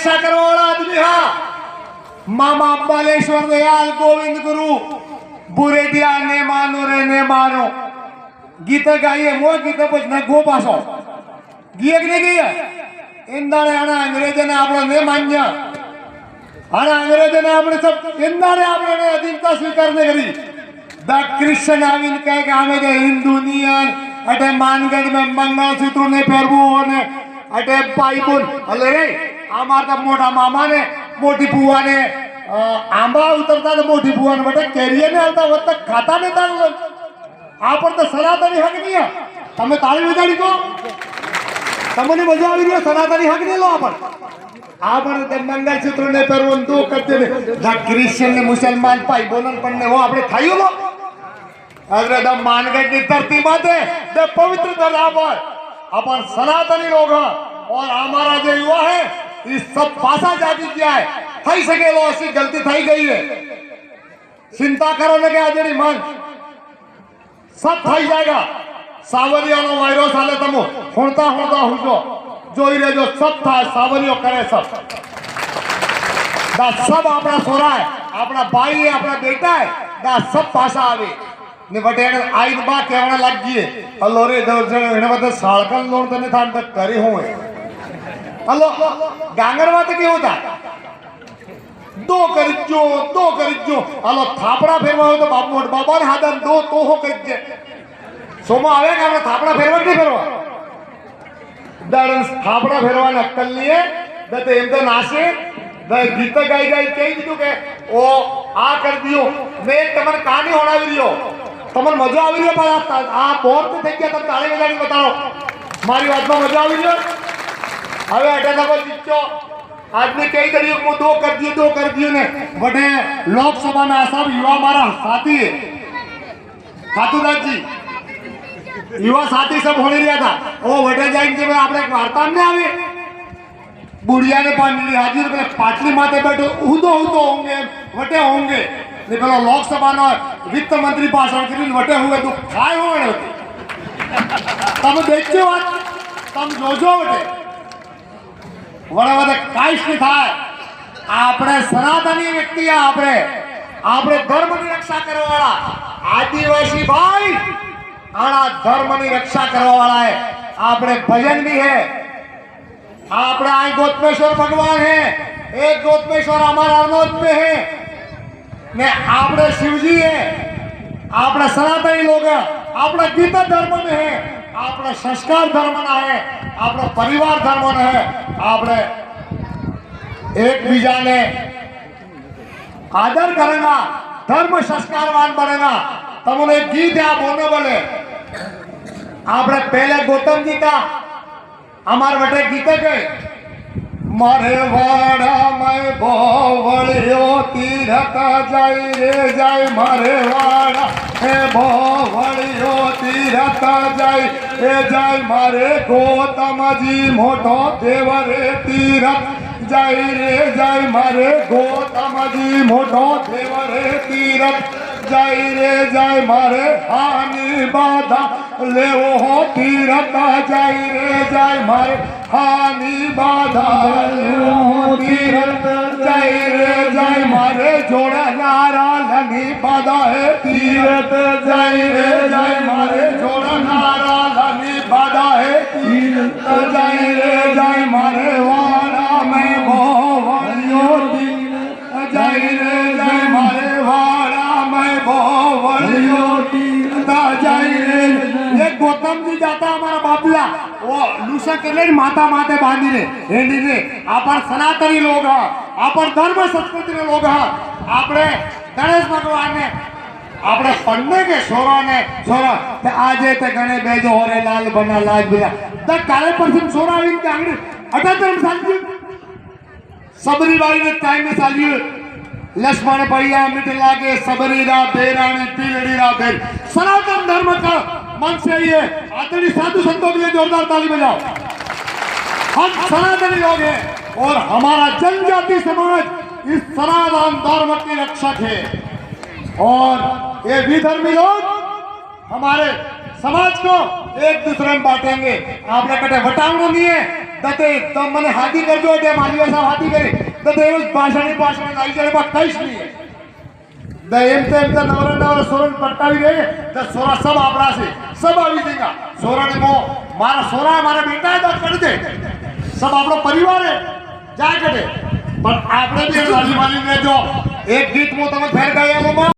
रक्षा करने वाला आदमी हाँ मामा बालेश्वर दयाल गोविंद गुरु बुरे दिया ने मानो रे ने मानो गीत गाइए मो गीत कुछ न गो पासो गीत नहीं गया इंदाने आना अंग्रेजों ने आपने ने मान्या आना अंग्रेजों ने आपने सब इंदाने आपने ने अधीनता स्वीकार नहीं करी द क्रिश्चियन आविन कहे कि हमें जो हिंदू नियन अटे मानगढ़ में मंगलसूत्र ने पहरवू ने अटे पाइपुन अले रे आमार तब मोटा मामा ने मोटी बुआ ने आंबा उतरता तो मोटी बुआ ने बटे कैरियर ने आता वो तक खाता नहीं था आप पर तो सनातनी हक नहीं है तमें ताली बजाड़ी को तमने मजा આવી રહ્યો સનાતની હક ને લો આપણ તે મંગલસૂત્ર ને પહેરવું તો કરતે ને ધ ક્રિશ્ચિયન ને મુસલમાન ભાઈ બોલન પણ ને वो આપણે થાયું લો अरे द मानगढ़ की धरती माते द पवित्र धरा पर अपन सनातनी लोग हैं और हमारा जो युवा है इस सब भाषा जाति किया है थई सके लो ऐसी गलती थई गई है चिंता करो ने के आजड़ी मन सब थई जाएगा सावरिया नो वायरस आले तमो होता होता हुजो जोई रे जो सब था सावरियो करे सब दा सब अपना सोरा है अपना भाई है अपना बेटा है दा सब भाषा आवे ने बटेण आईद बा केवना लग गई हलो रे दर्जन एने बते साळकन लोण तने थान तक करे होए हलो गांगरवा तो केवो था दो करजो हलो थापड़ा फेरवा हो तो बाप मोट बाबा ने हाथन दो तो हो करजे सोमा आवे के हमने थापड़ा फेरवा नहीं फेरवा दड़न थापड़ा फेरवा ने अक्कल लिए दते एम तो नासे द गीत गाई गाई कही दीधु के ओ आ कर दियो मैं तमन कहानी होणावी रियो तमन मजा आवी रियो पर आ बोर तो થઈ ગયા તમે તાળી વગાડી બતાવો મારી વાતમાં મજા આવી રહ્યો હવે અડે તકો જીતો आदमी कई करियो को दो कर दियो ने बड़े लोकसभा में सब युवा हमारा साथी है खातूदास जी युवा साथी सब होने रहा था ओ वटे जाएंगे मैं आपने एक वार्ता में आवे बुढ़िया ने पानी हाजिर में पाटली माथे बैठो उदो होंगे वटे होंगे ने पेलो लोकसभा नो वित्त मंत्री भाषण करीने वटे हुए तो काय होवे तब देखજો तब जोजो वटे वड़े काईश नहीं थाय आपने सनातनी व्यक्ति आपने धर्म की रक्षा करने वाला आदिवासी भाई आना धर्म की रक्षा करने वाला है आपने भजन भी है आपने आई गोतमेश्वर भगवान है एक गोतमेश्वर हमारा अरनोद में है ने आपने शिवजी है आपने सनातनी लोग हैं आपने गीता धर्म में है आपने संस्कार धर्म ना है आपने परिवार धर्म ना है आपने एक बीजा ने आदर करेगा धर्म संस्कारवान बनेगा तब उन्हें गीत है आप होने वाले आपने पहले गौतम जी का हमारे बटे गीते गए मारे वाड़ा में बोवलियो तीरथ जाई रे जाई मारे वाड़ा हे बोवलियो तीरथ जाई रे जाई मारे गौतम जी मोटो देव रे तीरथ जाई रे जाई मारे गौतम जी मोटो देव रे तीरथ जाई रे जाई मारे हानि बाधा ले हो तीरथ जाई रे जाई मारे हानि बाधा तीरथ जाई रे जाई मारे जोड़ा नारा लनी बाधा है तीरथ जाई रे जाई मारे जोड़ा नारा लनी बाधा है तीरथ जाई रे जाई मारे वाड़ा में बोवलियो तीरथ जाई रे जाई मारे वाड़ा में बोवलियो तीरथ जाई रे ये गौतम जी जाता हमारा बाबला वो लूसा के माता माते बांधी रे हेंडी रे आपण सनातनी लोग हैं आपण धर्म संस्कृति के लोग हैं आपने गणेश भगवान ने आपने पढ़ने के छोरा ते आजे ते गणे बेजो होरे लाल बना लाज बिना त काले परसम छोरा इन के आंगणे 78 साल की सबरी बाई ने टाइम में सालियो लक्ष्मण भैया मिट लागे सबरी रा बेरानी पीलड़ी रा बेर सनातन धर्म का मन से ये आदरणीय साधु संतों के लिए जोरदार ताली बजाओ हम सनातनी लोग हैं और हमारा जनजाति समाज इस सनातन धर्म की रक्षक है और ये विधर्मी लोग हमारे समाज को एक दूसरे में बांटेंगे आपल्या कटे वटावणं नहीं है दते तम मने हाथी करजो ते मालवी साहब हाथी करे दते एवं भाषण आई जरे बा कईच नहीं है द एम ते नवरा सोरण पटकावी दे तो सोरा सब आपड़ा से सब आवी देगा सोरा ने मो मारा सोरा मारा बेटा है तो कर दे सब आपनो परिवार है जा कटे पर आपने भी वाली वाली ने जो एक गीत मो तमे फेर गया मो